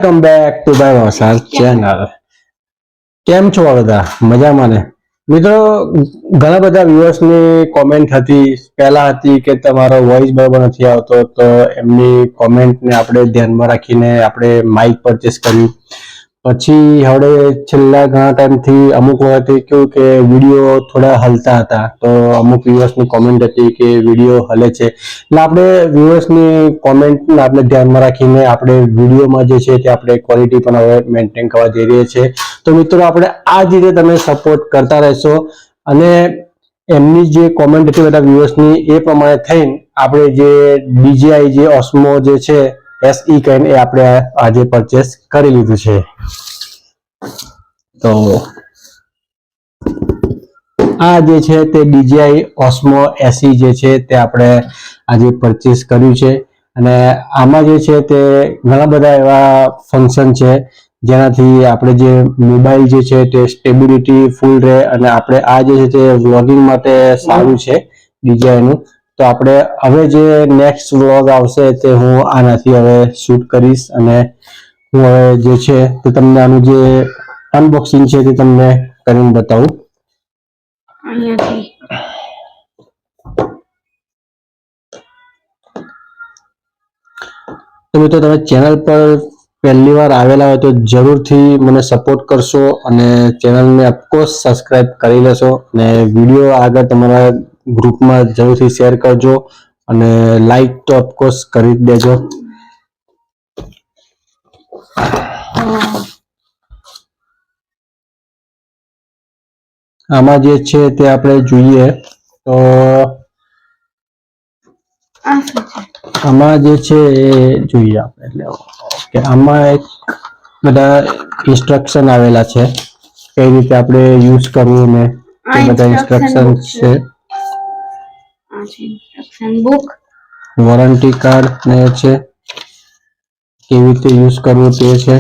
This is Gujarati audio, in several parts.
વેલકમ બેક ટુ માય વસાર ચેનલ. કેમ છો બધા? મજામાં ને? મિત્રો, ઘણા બધા વ્યુઅર્સની કોમેન્ટ હતી, પહેલા હતી કે તમારો વોઇસ બરાબર નથી આવતો, તો એમની કોમેન્ટને આપણે ધ્યાનમાં રાખીને આપણે માઇક પરચેસ કર્યું. પછી હવે છેલ્લા ઘણા ટાઈમથી અમુક વખત કેવું કે વિડીયો થોડા હલતા હતા, તો અમુક વ્યુઅર્સની કોમેન્ટ હતી કે વિડીયો હલે છે, એટલે આપણે વ્યુઅર્સની કોમેન્ટને આપણે ધ્યાનમાં રાખીને આપણે વિડીયોમાં જે છે તે આપણે ક્વોલિટી પણ હવે મેન્ટેન કરવા જઈ રહ્યા છીએ. તો મિત્રો, આપણે આ જ રીતે તમે સપોર્ટ કરતા રહેશો અને એમની જે કોમેન્ટ હતી બધા વ્યુઅર્સની એ પ્રમાણે થઈને આપણે જે DJI જે ઓસ્મો જે છે SE કહીને એ આપણે આજે પરચેસ કરી લીધું છે. તો આ જે છે તે DJI ઓસ્મો SE જે છે તે આપણે આજે પરચેસ કર્યું છે અને આમાં જે છે તે ઘણા બધા એવા ફંક્શન છે જેનાથી આપણે જે મોબાઈલ જે છે તે સ્ટેબિલિટી ફૂલ રહે અને આપણે આ જે છે તે વ્લોગિંગ માટે સારું છે DJI નું. તો આપણે હવે જે નેક્સ્ટ વ્લોગ આવશે તે હું આનાથી હવે શૂટ કરીશ અને હું હવે જે છે તે તમને આનું જે અનબોક્સિંગ છે તે તમને કરીને બતાવું. તો મિત્રો, તમે ચેનલ પર પહેલી વાર આવેલા હોય તો જરૂરથી મને સપોર્ટ કરશો અને ચેનલને ઓફકોર્સ સબસ્ક્રાઇબ કરી લેશો અને વિડીયો આગળ તમારા ગ્રુપમાં જરૂરથી શેર કરજો અને લાઈક તો ઓફકોર્સ કરી જ દેજો. આમાં જે છે તે આપણે જોઈએ તો આમાં જે છે એ જોઈએ આપણે, એટલે ઓકે, આમાં એક બધા ઇન્સ્ટ્રક્શન આવેલા છે કઈ રીતે આપણે યુઝ કરવું ને એ બધા ઇન્સ્ટ્રક્શન છે. વોરંટી કાર્ડ ને છે, કેવી રીતે યુઝ કરવું તે છે.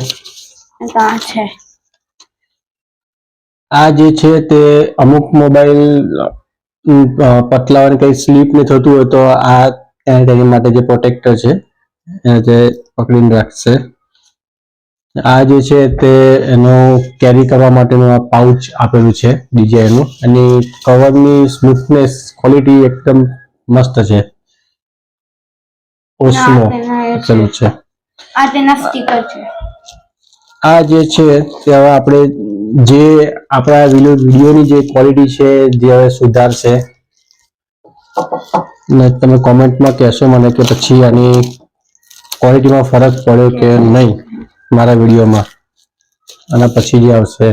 આ જે છે તે અમુક મોબાઈલ પતલાવાની કઈ સ્લીપ ને થતું હોય તો આ તેની માટે જે પ્રોટેક્ટર છે એને તે પકડીને રાખશે. આ જે છે તે એનો કેરી કરવા માટેનું આ પાઉચ આપેલું છે DJI નું, અને કવરની સ્મૂથનેસ ક્વોલિટી એકદમ મસ્ત છે. ઓસ્મો આપેલું છે. આ તેના સ્ટીકર છે. આ જે છે તે હવે આપણે જે આપણા વિડીયોની જે ક્વોલિટી છે જે હવે સુધારશે ને તમે કોમેન્ટમાં કહેશો મને કે પછી આની ક્વોલિટીમાં ફરક પડ્યો કે નહીં મારા વિડીયોમાં, અને પછી જે આવશે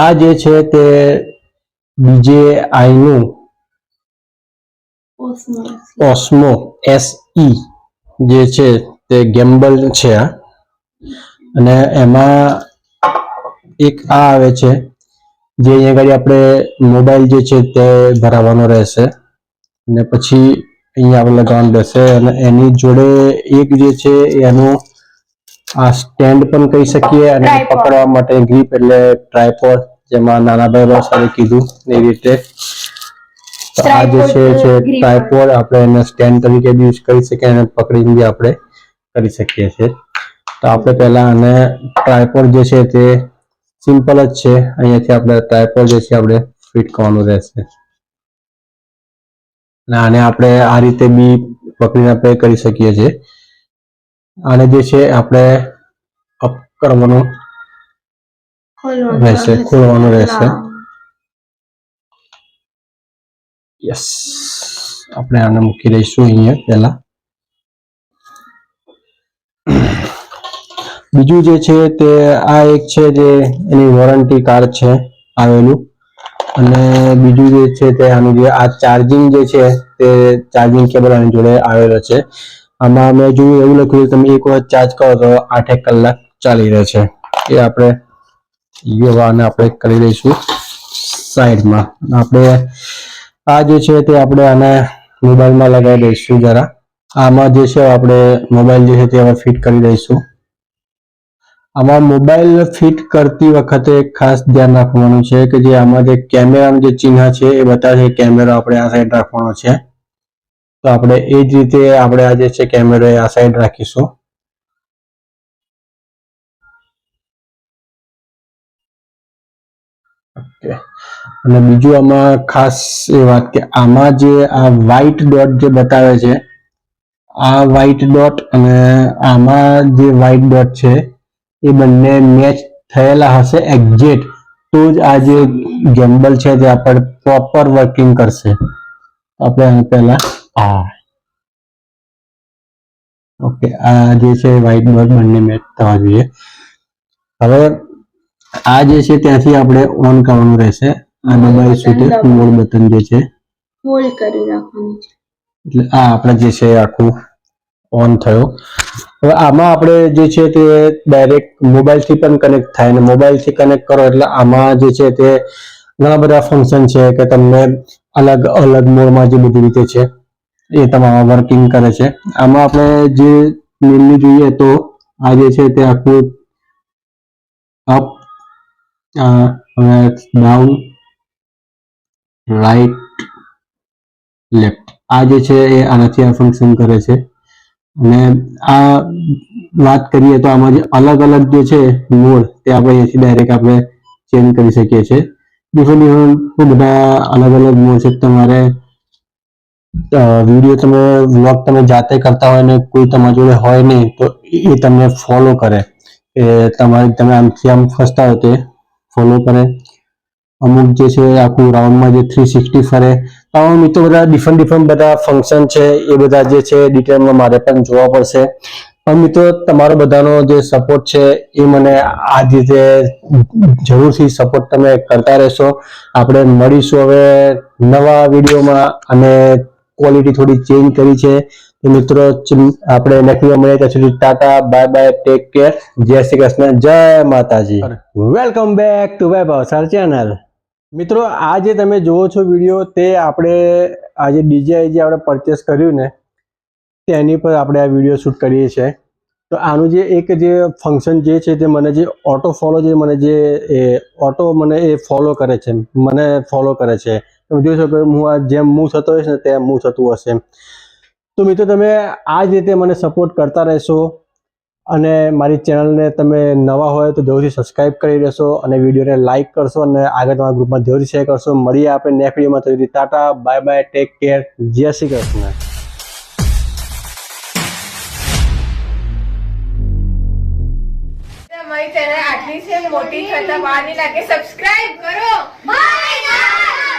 આ જે છે તે DJI નું ઓસ્મો SE જે છે તે ગેમ્બલ છે આ, અને એમાં એક આ આવે છે જે અહીંયા આગળ આપણે મોબાઈલ જે છે તે ભરાવાનો રહેશે અને પછી અહીંયા આપણે લગાવવાનું રહેશે અને એની જોડે એક જે છે એનું આ સ્ટેન્ડ પણ કહી શકીએ અને પકડવા માટે ગ્રીપ એટલે ટ્રાયપોડ, જેમાં નાના ભાઈ સારું કીધું એ રીતે. તો આ જે છે ટ્રાયપોડ આપણે એને સ્ટેન્ડ તરીકે બી યુઝ કરી શકીએ અને પકડીને બી આપણે કરી શકીએ છીએ. તો આપણે પહેલા આને ટ્રાયપોડ જે છે તે સિમ્પલ જ છે, અહીંયાથી આપણે ટ્રાયપોડ જે છે આપણે ફિટ કરવાનું રહેશે અને આને આપણે આ રીતે બી પકડીને આપણે કરી શકીએ છીએ. આને જે છે આપણે અપ કરવાનું રહેશે, ખોલવાનું રહેશે. યસ, આપણે આને મૂકી દઈશું અહીંયા પહેલા. બીજું જે છે તે આ એક છે જે એની વોરંટી કાર્ડ છે આવેલું, અને બીજું જે છે તે આનું જે આ ચાર્જિંગ જે છે તે ચાર્જિંગ કેબલ આની જોડે આવેલો છે. આમાં મેં જોયું એવું લખ્યું તમે એક વખત ચાર્જ કરો તો 8 કલાક ચાલી રહે છે. એ આપણે આને આપણે કરી દઈશું સાઈડમાં. આપણે આ જે છે તે આપણે આને મોબાઈલમાં લગાવી દઈશું જરા. આમાં જે છે આપણે મોબાઈલ જે છે તે હવે ફિટ કરી દઈશું. આમાં મોબાઈલ ફિટ કરતી વખતે ખાસ ધ્યાન રાખવાનું છે કે જે આમાં જે કેમેરાનું જે ચિહ્ન છે એ બતાવે છે કેમેરો આપણે આ સાઈડ રાખવાનો છે, તો આપણે એ જ રીતે આપણે આ જે છે કેમેરો આ સાઈડ રાખીશું. ઓકે. અને બીજું આમાં ખાસ એ વાત કે આમાં જે આ વ્હાઈટ ડોટ જે બતાવે છે, આ વ્હાઈટ ડોટ અને આમાં જે વ્હાઈટ ડોટ છે એ બંને મેચ થયેલા હશે એક્ઝેક્ટ, તો જ આ જે ગેમ્બલ છે તે આપણે પ્રોપર વર્કિંગ કરશે. આપણે આને પહેલા ઓકે, આ જે છે વ્હાઈટ ડોટ બંને મેચ થવા જોઈએ. હવે આ જે છે ત્યાંથી આપણે ઓન કરવાનું રહેશે. આ દબાવીશું તે મોડ બટન જે છે હોલ્ડ કરી રાખવાનું છે. એટલે આ આપણે જે છે આખું ઓન થયો. હવે આમાં આપણે જે છે તે ડાયરેક્ટ મોબાઈલથી પણ કનેક્ટ થાય, અને મોબાઈલથી કનેક્ટ કરો એટલે આમાં જે છે તે ઘણા બધા ફંક્શન છે કે તમને અલગ અલગ મોડમાં જે બધી રીતે છે એ તમારા વર્કિંગ કરે છે. આમાં આપણે જે મેનલી જોઈએ તો આ જે છે તે આખું અપ, ડાઉન, રાઈટ, લેફ્ટ, આ જે છે એ આનાથી આ ફંક્શન કરે છે. અને આ વાત કરીએ તો આમાં જે અલગ અલગ જે છે મોડ તે આપણે અહીંથી ડાયરેક્ટ આપણે ચેન્જ કરી શકીએ છીએ. ડિફરન્ટ બધા અલગ અલગ મોડ છે. તમારે વિડીયો તમે વ્લોગ તમે જાતે કરતા હોય ને કોઈ તમારી જોડે હોય નહીં તો એ તમને ફોલો કરે, એ તમારે તમે આમથી આમ ફસતા હોય તે ફોલો કરે. અમુક જે છે આખું રાઉન્ડમાં જે 360 ફરે. તો આમાં મિત્રો બધા ડિફરન્ટ બધા ફંક્શન છે એ બધા જે છે ડિટેલમાં મારે પણ જોવા પડશે. પણ મિત્રો તમારો બધાનો જે સપોર્ટ છે એ મને આ જ રીતે જરૂરથી સપોર્ટ તમે કરતા રહેશો. આપણે મળીશું હવે નવા વિડીયોમાં, અને ક્વોલિટી થોડી ચેન્જ કરી છે. તો મિત્રો આપણે નેક્સ્ટ વિડીયો મળીએ ત્યાં સુધી Tata, bye bye, take care, જય શ્રી કૃષ્ણ, જય માતાજી. વેલકમ બેક ટુ વૈભવ ચેનલ. મિત્રો આ જે તમે જોવો છો વિડીયો તે આપણે આ જે DJI જે આપણે પરચેસ કર્યું ને તેની પર આપણે આ વિડીયો શૂટ કરીએ છીએ. તો આનું જે એક જે ફંક્શન જે છે તે મને જે ઓટો ફોલો જે મને જે ઓટો મને એ ફોલો કરે છે, મને ફોલો કરે છે. તમે જોઈ શકો હું આ જેમ મૂવ થતો હોઈશ ને તેમ મૂવ થતું હશે. તો મિત્રો તમે આ જ રીતે મને સપોર્ટ કરતા રહેશો, અને મારી ચેનલને તમે નવા હોય તો જરૂરથી સબસ્ક્રાઇબ કરી દેશો, અને વિડીયોને લાઇક કરશો, અને આગળ તમારા ગ્રુપમાં જરૂરથી શેર કરશો. મળીએ આપણે નેક્સ્ટ વિડીયોમાં. તો Tata, bye bye, take care, જય શ્રી કૃષ્ણ. અમારી ચેનલ આટલી છે મોટી છતાં બહાર નહીં લાગે. સબસ્ક્રાઇબ કરો. બાય.